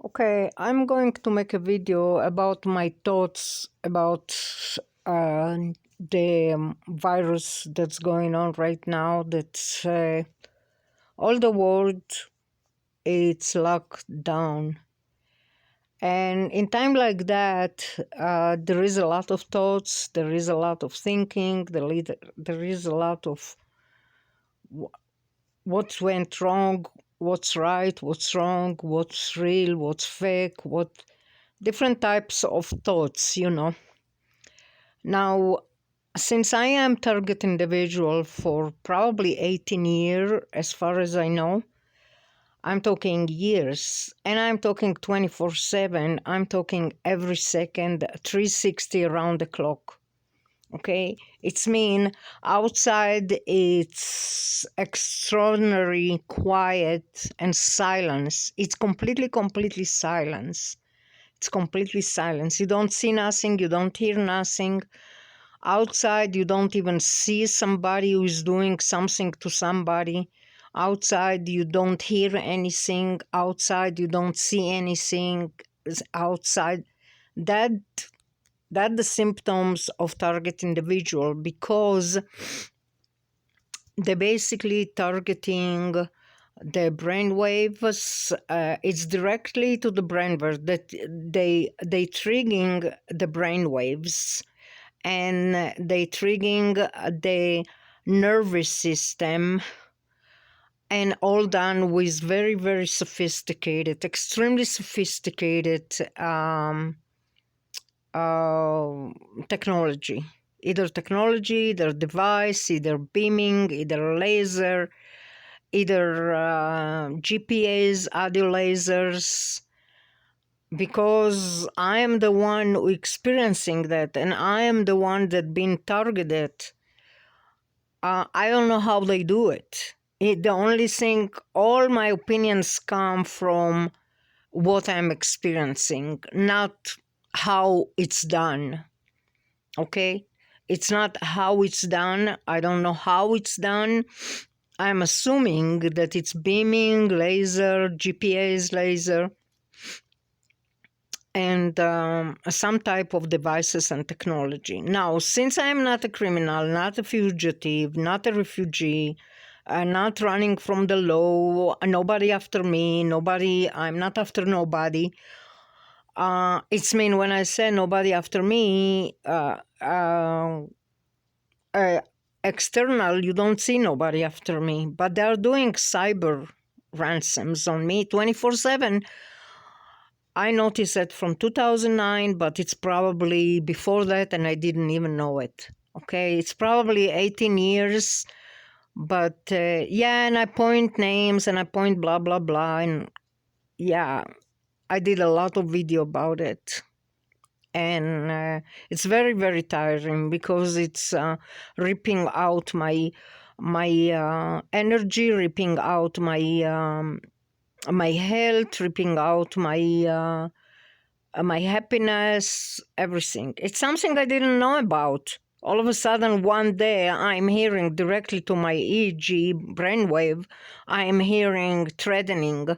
Okay, I'm going to make a video about my thoughts about the virus that's going on right now. That's all the world, it's locked down. And in time like that, there is a lot of thoughts, there is a lot of thinking, there is a lot of what went wrong, what's right, what's wrong, what's real, what's fake, what different types of thoughts, Now, since I am target individual for probably 18 years, as far as I know, I'm talking years, and I'm talking 24/7. I'm talking every second, 360 around the clock. Okay, it's mean outside it's extraordinary quiet and silence. It's completely silence. It's completely silence. You don't see nothing, you don't hear nothing. Outside, you don't even see somebody who is doing something to somebody. Outside, you don't hear anything. Outside, you don't see anything. Outside, that the symptoms of target individual, because they're basically targeting the brain waves. It's directly to the brain waves that they triggering the brain waves, and they triggering the nervous system, and all done with very sophisticated, extremely sophisticated technology. Either technology, either device, either beaming, either laser, either GPAs, audio lasers, because I am the one who experiencing that, and I am the one that been targeted. I don't know how they do it. The only thing, all my opinions come from what I'm experiencing, not how it's done. Okay? It's not how it's done. I don't know how it's done. I'm assuming that it's beaming, laser, GPAs, laser, and some type of devices and technology. Now, since I'm not a criminal, not a fugitive, not a refugee, not running from the law, nobody after me, I'm not after nobody. It's mean when I say nobody after me, external, you don't see nobody after me, but they're doing cyber ransoms on me 24/7. I noticed that from 2009, but it's probably before that, and I didn't even know it. Okay, it's probably 18 years, but yeah, and I point names and I point blah, blah, blah, and yeah, I did a lot of video about it. And it's very tiring, because it's ripping out my energy, ripping out my health, ripping out my happiness, everything. It's something I didn't know about. All of a sudden, one day, I'm hearing directly to my EEG brainwave, I'm hearing threatening.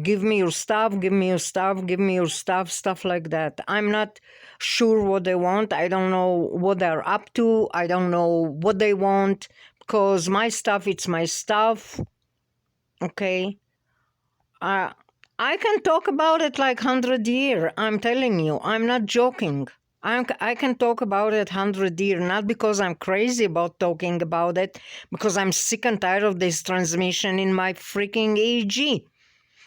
Give me your stuff, give me your stuff, give me your stuff, stuff like that. I'm not sure what they want. I don't know what they're up to. I don't know what they want, because my stuff, it's my stuff. Okay? I can talk about it like 100 years. I'm telling you, I'm not joking. I can talk about it 100 years, not because I'm crazy about talking about it, because I'm sick and tired of this transmission in my freaking EEG.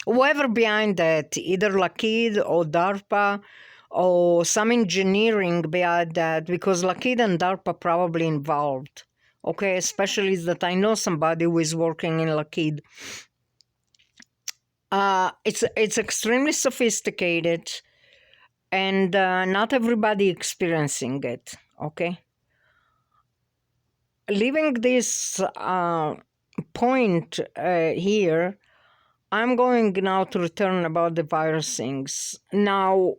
Whoever behind that, either Lockheed or DARPA or some engineering behind that, because Lockheed and DARPA probably involved. Okay, especially that I know somebody who is working in Lockheed. It's extremely sophisticated, and not everybody experiencing it. Okay, leaving this point here, I'm going now to return about the virus things. Now,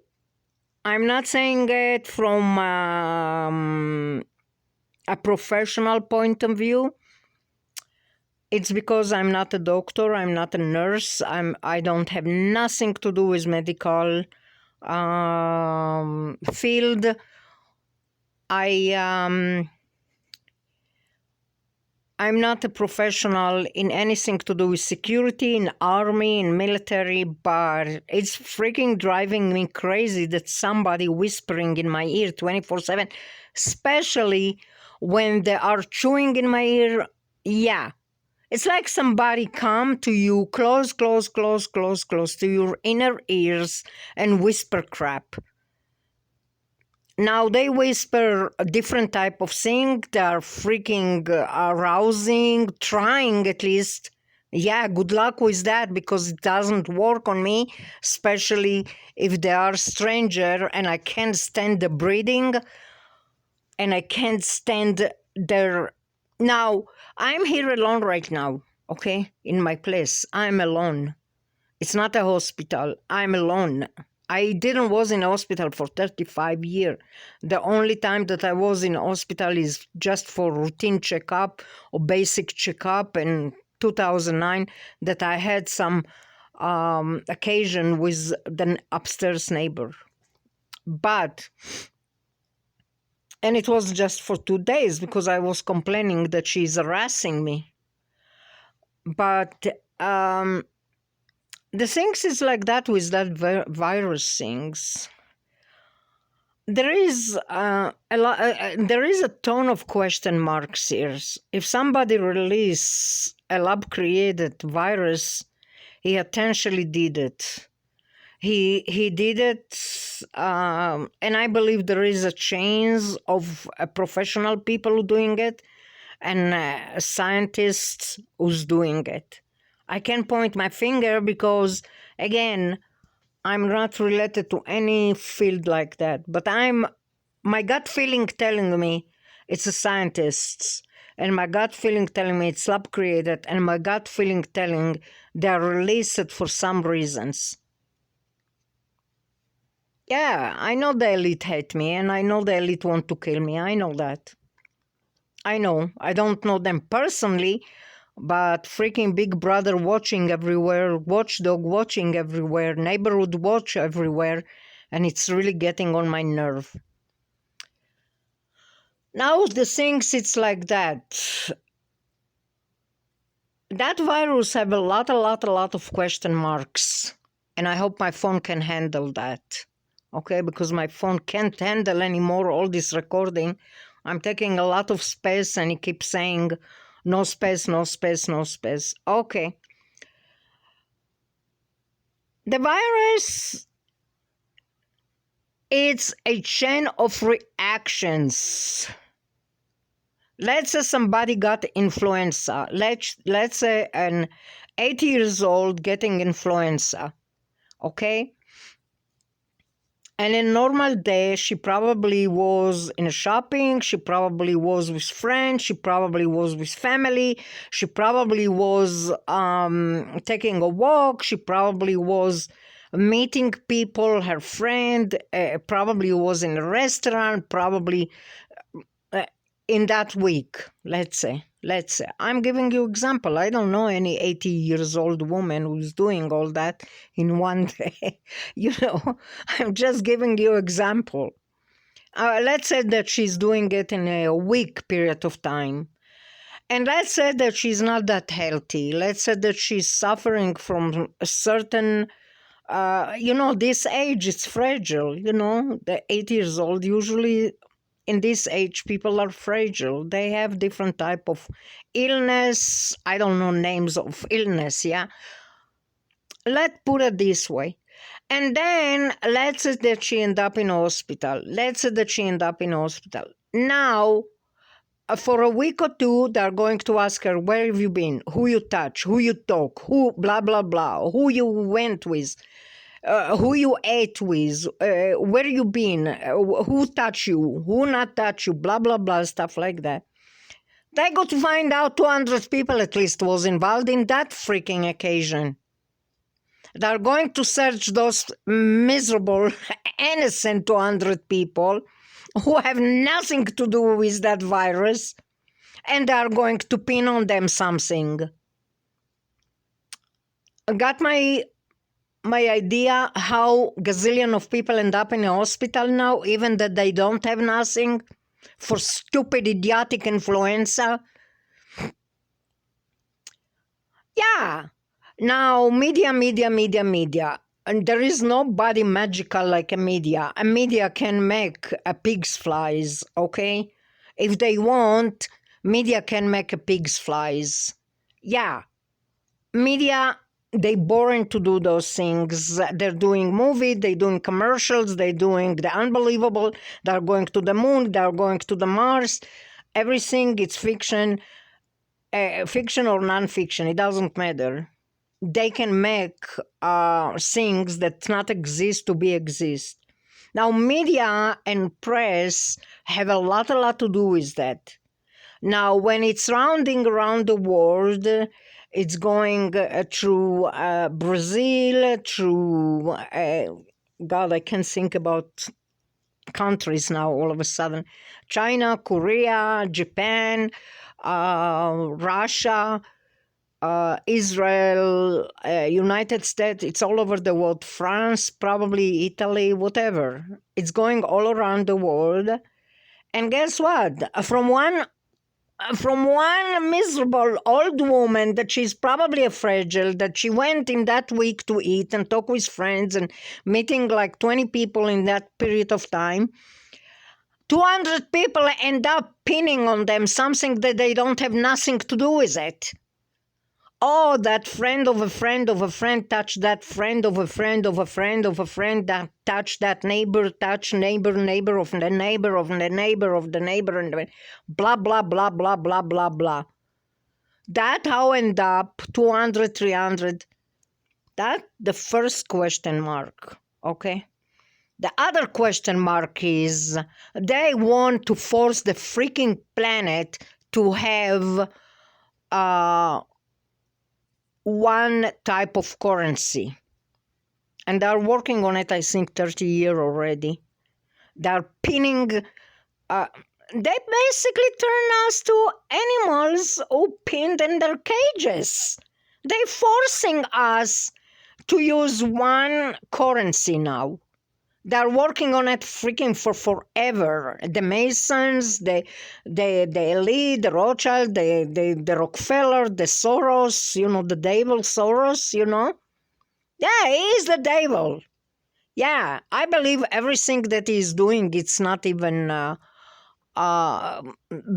I'm not saying it from a professional point of view. It's because I'm not a doctor, I'm not a nurse, I don't have nothing to do with medical field. I'm not a professional in anything to do with security, in army, in military, but it's freaking driving me crazy that somebody whispering in my ear 24/7, especially when they are chewing in my ear. Yeah. It's like somebody come to you close to your inner ears and whisper crap. Now they whisper a different type of thing. They are freaking arousing, trying at least. Yeah, good luck with that because it doesn't work on me, especially if they are stranger and I can't stand the breathing and I can't stand their... Now, I'm here alone right now, okay, in my place. I'm alone. It's not a hospital. I'm alone. I didn't was in hospital for 35 years. The only time that I was in hospital is just for routine checkup or basic checkup in 2009 that I had some occasion with the upstairs neighbor. And it was just for 2 days because I was complaining that she's harassing me. But the things is like that with that virus things. There is there is a ton of question marks here. If somebody release a lab-created virus, he intentionally did it. He did it, and I believe there is a chains of professional people doing it, and scientists who's doing it. I can point my finger because, again, I'm not related to any field like that, but my gut feeling telling me it's the scientists, and my gut feeling telling me it's lab created, and my gut feeling telling they're released for some reasons. Yeah, I know the elite hate me, and I know the elite want to kill me. I know that. I know. I don't know them personally, but freaking Big Brother watching everywhere, watchdog watching everywhere, neighborhood watch everywhere, and it's really getting on my nerve. Now the things it's like that. That virus have a lot of question marks, and I hope my phone can handle that. Okay, because my phone can't handle anymore all this recording. I'm taking a lot of space, and it keeps saying, no space, no space, no space. Okay. The virus, it's a chain of reactions. Let's say somebody got influenza. Let's say an 80 years old getting influenza. Okay? And in a normal day, she probably was in a shopping, she probably was with friends, she probably was with family, she probably was taking a walk, she probably was meeting people, her friend, probably was in a restaurant, probably in that week, let's say. I'm giving you example. I don't know any 80 years old woman who's doing all that in one day. I'm just giving you example. Let's say that she's doing it in a week period of time. And let's say that she's not that healthy. Let's say that she's suffering from a certain, this age, it's fragile. The 80 years old usually... In this age, people are fragile. They have different type of illness. I don't know names of illness, yeah? Let's put it this way. And then let's say that she end up in hospital. Now, for a week or two, they're going to ask her, where have you been? Who you touch? Who you talk? Who blah, blah, blah? Who you went with? Who you ate with, where you been, who touched you, who not touched you, blah, blah, blah, stuff like that. They got to find out 200 people at least was involved in that freaking occasion. They're going to search those miserable, innocent 200 people who have nothing to do with that virus, and they're going to pin on them something. got my idea how gazillion of people end up in a hospital now, even that they don't have nothing, for stupid, idiotic influenza? Yeah. Now, media. And there is nobody magical like a media. A media can make a pig's flies, okay? If they want, media can make a pig's flies. Yeah. Media, they boring to do those things. They're doing movie, they're doing commercials, they're doing the unbelievable. They're going to the moon, they're going to the Mars. Everything, it's fiction. Fiction or non-fiction, it doesn't matter. They can make things that not exist to be exist. Now, media and press have a lot to do with that. Now, when it's rounding around the world, it's going through Brazil, through, God, I can't think about countries now all of a sudden. China, Korea, Japan, Russia, Israel, United States, it's all over the world, France, probably Italy, whatever. It's going all around the world. And guess what? From one miserable old woman that she's probably a fragile, that she went in that week to eat and talk with friends and meeting like 20 people in that period of time, 200 people end up pinning on them something that they don't have nothing to do with it. Oh, that friend of a friend of a friend touched that friend of a friend of a friend of a friend that touched that neighbor, touched neighbor of the neighbor of the neighbor of the neighbor, and blah, blah, blah, blah, blah, blah, blah. That how end up 200, 300. That the first question mark, okay? The other question mark is they want to force the freaking planet to have one type of currency. And they're working on it, I think, 30 years already. They're pinning... they basically turn us to animals who pinned in their cages. They're forcing us to use one currency now. They're working on it freaking for forever. The Masons, the elite, the Rothschild, the Rockefeller, the Soros, the devil Soros, Yeah, he is the devil. Yeah, I believe everything that he's doing, it's not even,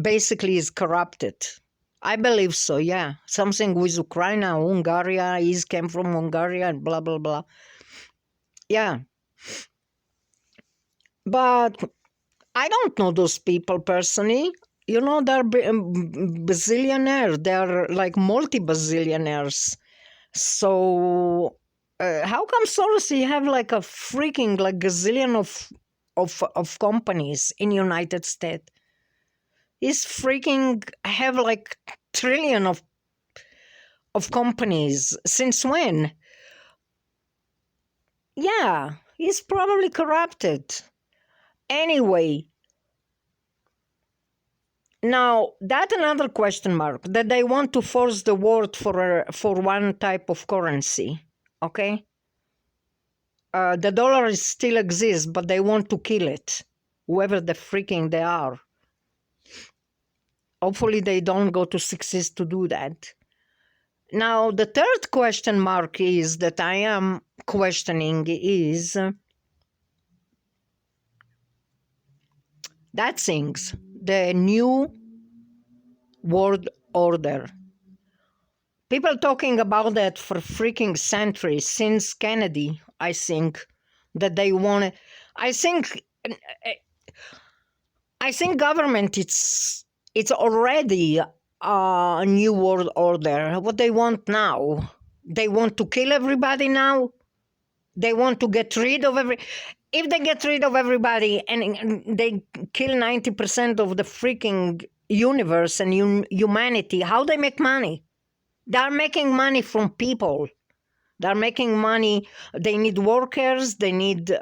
basically is corrupted. I believe so, yeah. Something with Ukraine, Hungary, he came from Hungary and blah, blah, blah. Yeah. But I don't know those people personally. They're bazillionaires. They're like multi-bazillionaires. So how come Soros have like a freaking like gazillion of companies in United States? He's freaking have like trillion of companies. Since when? Yeah, he's probably corrupted. Anyway, now that's another question mark, that they want to force the world for one type of currency, okay? The dollar still exists, but they want to kill it, whoever the freaking they are. Hopefully they don't go to success to do that. Now, the third question mark is that I am questioning is that things, the new world order. People talking about that for freaking centuries, since Kennedy, I think, that they want it. I think government, it's already a new world order. What they want now? They want to kill everybody now? They want to get rid of if they get rid of everybody and they kill 90% of the freaking universe and humanity, how they make money? They're making money from people. They're making money. They need workers. They need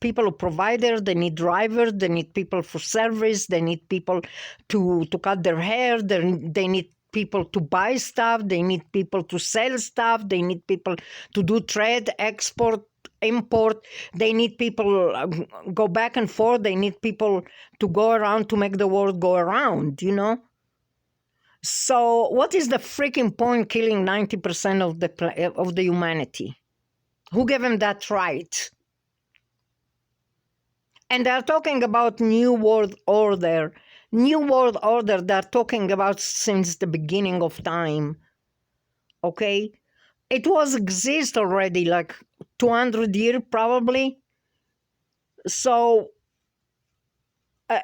people, providers. They need drivers. They need people for service. They need people to cut their hair. They need people to buy stuff, they need people to sell stuff, they need people to do trade, export, import, they need people go back and forth, they need people to go around to make the world go around, you know? So what is the freaking point killing 90% of the humanity? Who gave them that right? And they're talking about New World Order. New World Order they're talking about since the beginning of time. Okay? It was exist already like 200 years probably. So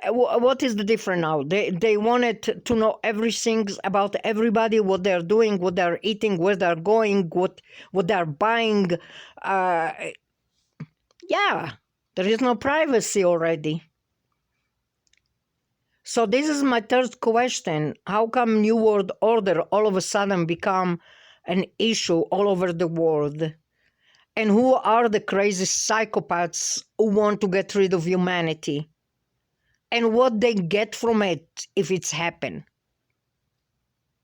what is the difference now? They wanted to know everything about everybody, what they're doing, what they're eating, where they're going, what they're buying. Yeah, there is no privacy already. So this is my third question. How come New World Order all of a sudden become an issue all over the world? And who are the crazy psychopaths who want to get rid of humanity? And what they get from it if it's happened?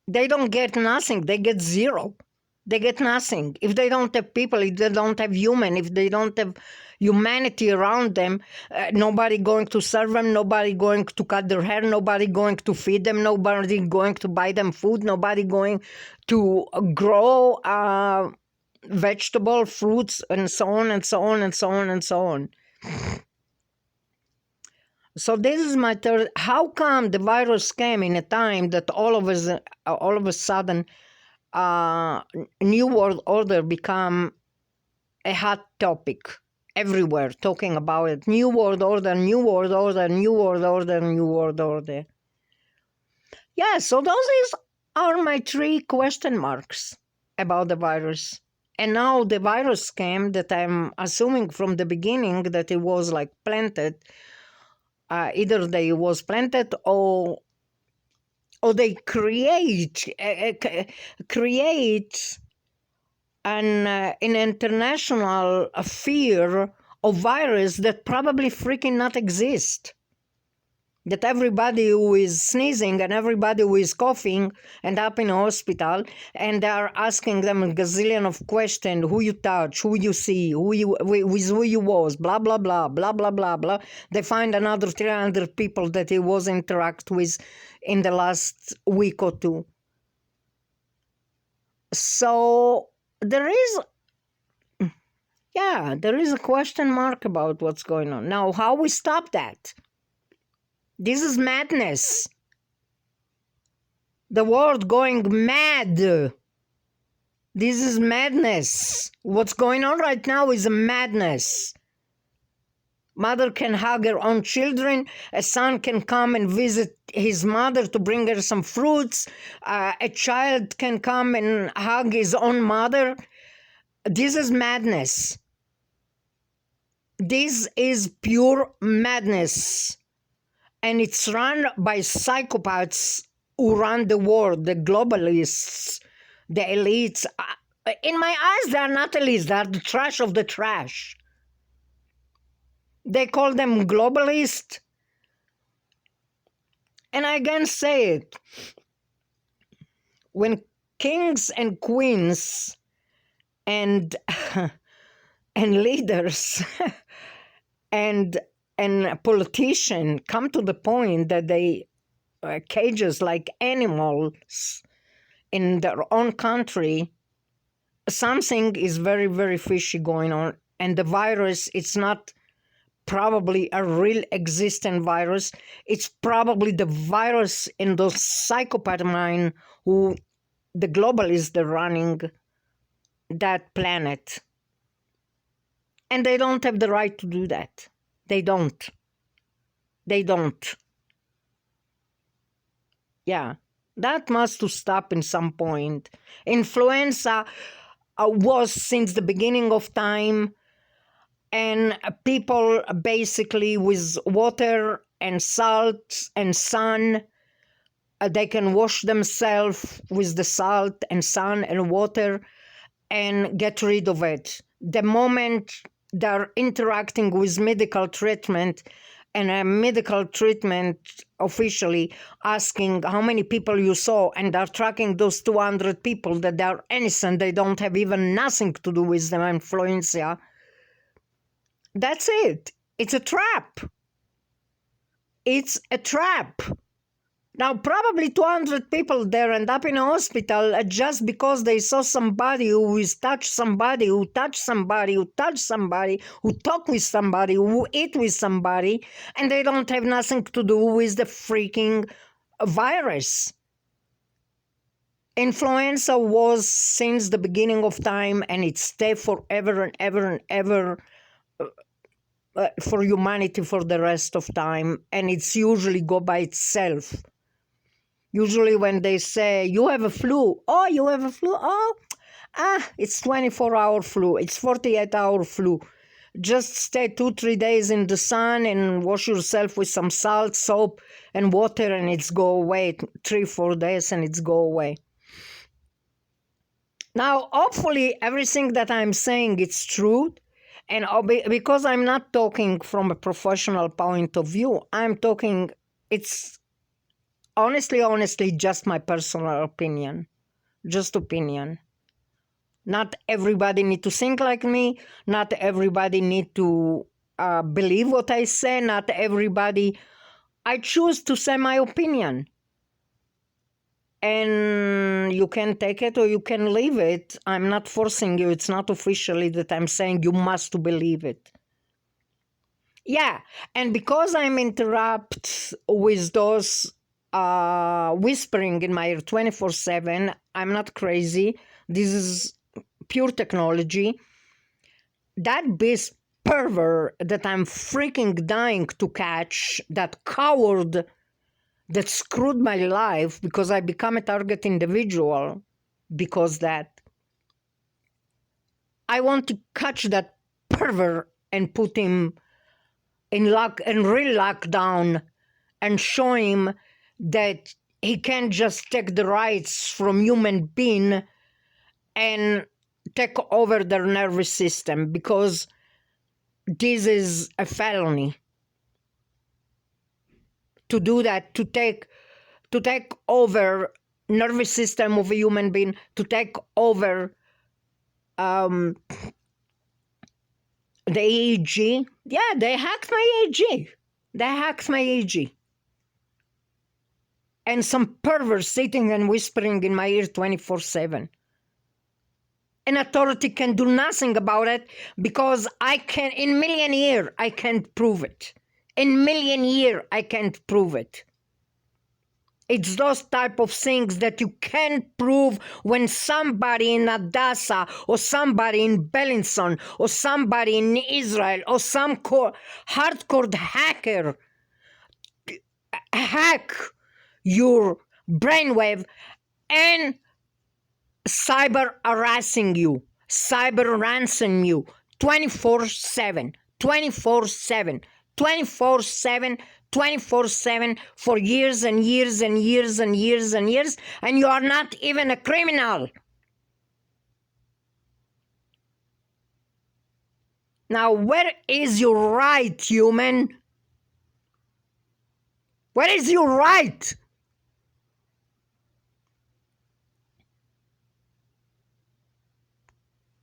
They don't get nothing. They get zero. They get nothing. If they don't have people, if they don't have human, if they don't have humanity around them, nobody going to serve them, nobody going to cut their hair, nobody going to feed them, nobody going to buy them food, nobody going to grow vegetable, fruits, and so on and so on and so on and so on. So this is my third. How come the virus came in a time that all of a sudden New World Order become a hot topic everywhere, talking about it? New World Order, New World Order, New World Order, New World Order. Yeah, so those are my 3 question marks about the virus. And now the virus came that I'm assuming from the beginning that it was like planted. Either they was planted or they create an international fear of virus that probably freaking not exist. That everybody who is sneezing and everybody who is coughing end up in a hospital, and they are asking them a gazillion of questions: who you touch, who you see, who you was, blah blah blah blah blah blah blah. They find another 300 people that he was interact with in the last week or two. So there is a question mark about what's going on. Now, how we stop that? This is madness. The world going mad. This is madness. What's going on right now is a madness. Mother can hug her own children. A son can come and visit his mother to bring her some fruits. A child can come and hug his own mother. This is madness. This is pure madness. And it's run by psychopaths who run the world, the globalists, the elites. In my eyes, they are not elites. They are the trash of the trash. They call them globalists. And I again say it. When kings and queens and leaders and politicians come to the point that they cages like animals in their own country, something is very, very fishy going on. And the virus, it's not probably a real existent virus. It's probably the virus in those psychopath mind who the globalists are running that planet. And they don't have the right to do that. They don't. Yeah, that must to stop in some point. Influenza was since the beginning of time, and people basically with water and salt and sun, they can wash themselves with the salt and sun and water and get rid of it. The moment they're interacting with medical treatment, and a medical treatment officially asking how many people you saw, and they're tracking those 200 people that they're innocent, they don't have even nothing to do with the influenza. That's it. It's a trap. It's a trap. Now, probably 200 people there end up in a hospital just because they saw somebody who is touched somebody, who touched somebody, who touched somebody, who talked with somebody, who ate with somebody, and they don't have nothing to do with the freaking virus. Influenza was since the beginning of time, and it stayed forever and ever and ever for humanity for the rest of time, and it's usually go by itself. Usually when they say, you have a flu. Oh, you have a flu? Oh, it's 24-hour flu. It's 48-hour flu. Just stay 2-3 days in the sun and wash yourself with some salt, soap, and water, and it's go away. 3-4 days and it's go away. Now, hopefully, everything that I'm saying is true. And because I'm not talking from a professional point of view, I'm talking, it's honestly, just my personal opinion. Just opinion. Not everybody need to think like me. Not everybody need to believe what I say. Not everybody. I choose to say my opinion. And you can take it or you can leave it. I'm not forcing you. It's not officially that I'm saying you must believe it. Yeah, and because I'm interrupt with those whispering in my ear 24/7, I'm not crazy. This is pure technology. That beast pervert that I'm freaking dying to catch, that coward that screwed my life because I become a target individual because that. I want to catch that pervert and put him in real lockdown and show him that he can't just take the rights from human being and take over their nervous system, because this is a felony. To do that, to take over nervous system of a human being, to take over the EEG. Yeah, they hacked my EEG. They hacked my EEG. And some pervert sitting and whispering in my ear 24/7. An authority can do nothing about it because I can, in million year, I can't prove it. In million year, I can't prove it. It's those type of things that you can't prove when somebody in Adassa or somebody in Bellinson or somebody in Israel or some hardcore hacker hack your brainwave and cyber harassing you, cyber ransom you 24/7, 24/7, 24/7, 24/7 for years and years and years and years and years, and you are not even a criminal. Now, where is your right, human? Where is your right?